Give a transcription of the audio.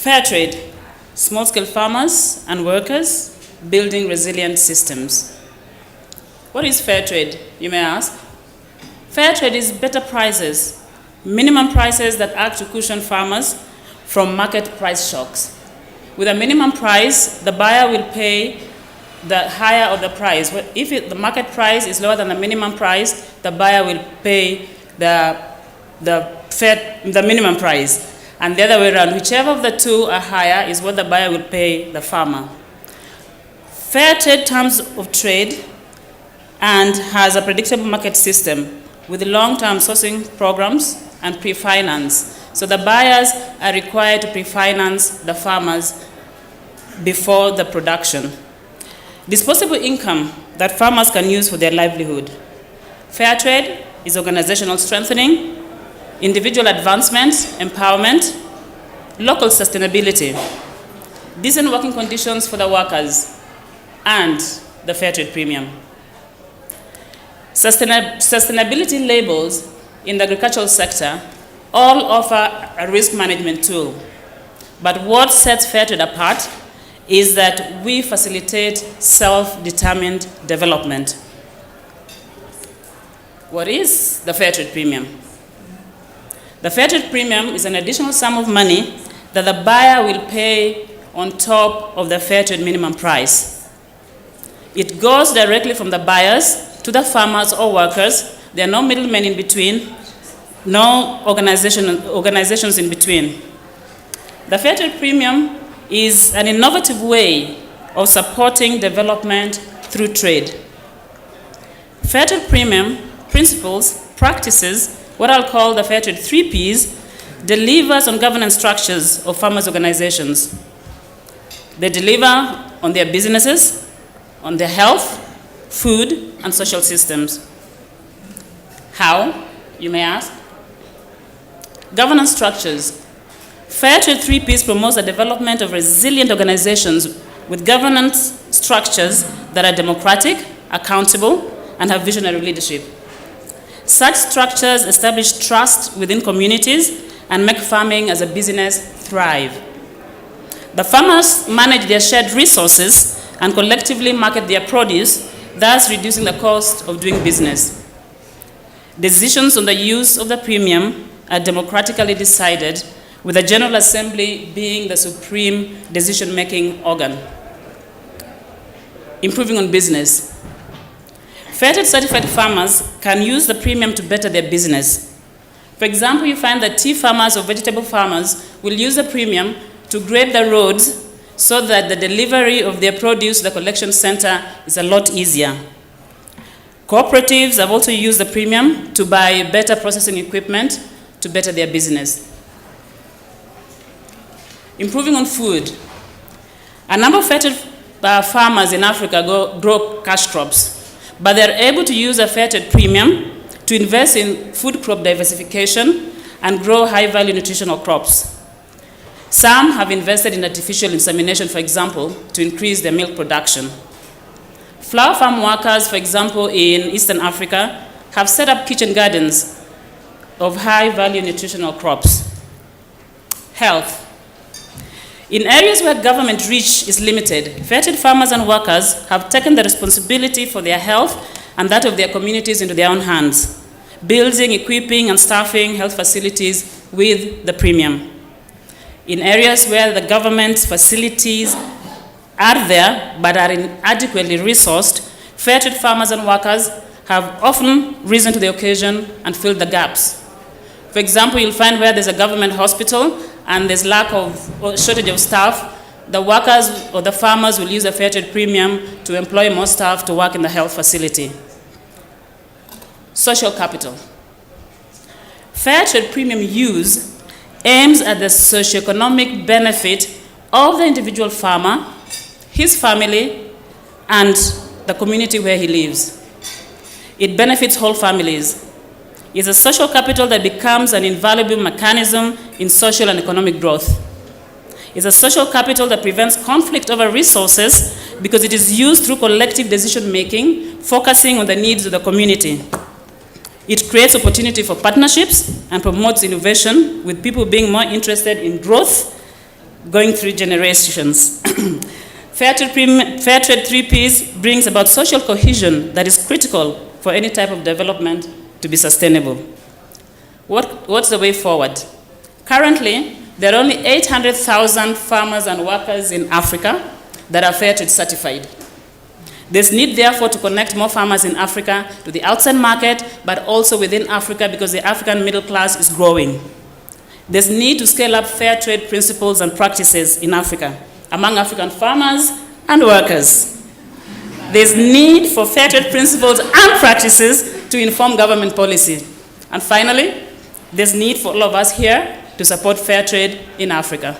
Fair trade, small-scale farmers and workers building resilient systems. What is fair trade, you may ask? Fair trade is better prices, minimum prices that act to cushion farmers from market price shocks. With a minimum price, the buyer will pay the higher of the price. If the market price is lower than the minimum price, the buyer will pay the minimum price. And the other way around, whichever of the two are higher is what the buyer will pay the farmer. Fair trade terms of trade and has a predictable market system with long-term sourcing programs and pre-finance. So the buyers are required to pre-finance the farmers before the production. Disposable income that farmers can use for their livelihood. Fair trade is organizational strengthening, individual advancement, empowerment, local sustainability, decent working conditions for the workers, and the fair trade premium. Sustainability labels in the agricultural sector all offer a risk management tool. But what sets fair trade apart is that we facilitate self-determined development. What is the fair trade premium? The fair trade premium is an additional sum of money that the buyer will pay on top of the fair trade minimum price. It goes directly from the buyers to the farmers or workers. There are no middlemen in between, no organizations in between. The fair trade premium is an innovative way of supporting development through trade. Fair trade premium principles, practices, what I'll call the fair trade 3 Ps, delivers on governance structures of farmers' organizations. They deliver on their businesses, on their health, food, and social systems. How, you may ask? Governance structures. Fair trade 3 Ps promotes the development of resilient organizations with governance structures that are democratic, accountable, and have visionary leadership. Such structures establish trust within communities and make farming as a business thrive. The farmers manage their shared resources and collectively market their produce, thus reducing the cost of doing business. Decisions on the use of the premium are democratically decided, with the General Assembly being the supreme decision-making organ. Improving on business. Fair trade certified farmers can use the premium to better their business. For example, you find that tea farmers or vegetable farmers will use the premium to grade the roads so that the delivery of their produce to the collection center is a lot easier. Cooperatives have also used the premium to buy better processing equipment to better their business. Improving on food. A number of fair trade farmers in Africa grow cash crops, but they're able to use a fair trade premium to invest in food crop diversification and grow high-value nutritional crops. Some have invested in artificial insemination, for example, to increase their milk production. Flower farm workers, for example, in Eastern Africa, have set up kitchen gardens of high-value nutritional crops. Health. In areas where government reach is limited, fair trade farmers and workers have taken the responsibility for their health and that of their communities into their own hands, building, equipping, and staffing health facilities with the premium. In areas where the government facilities are there but are inadequately resourced, fair trade farmers and workers have often risen to the occasion and filled the gaps. For example, you'll find where there's a government hospital and there's lack of or shortage of staff, the workers or the farmers will use a fair trade premium to employ more staff to work in the health facility. Social capital. Fair trade premium use aims at the socioeconomic benefit of the individual farmer, his family, and the community where he lives. It benefits whole families. It's a social capital that becomes an invaluable mechanism in social and economic growth. It's a social capital that prevents conflict over resources because it is used through collective decision-making, focusing on the needs of the community. It creates opportunity for partnerships and promotes innovation, with people being more interested in growth going through generations. Fair trade 3Ps brings about social cohesion that is critical for any type of development to be sustainable. What's the way forward? Currently, there are only 800,000 farmers and workers in Africa that are fair trade certified. There's need, therefore, to connect more farmers in Africa to the outside market, but also within Africa, because the African middle class is growing. There's need to scale up fair trade principles and practices in Africa, among African farmers and workers. There's need for fair trade principles and practices to inform government policy. And finally, there's need for all of us here to support fair trade in Africa.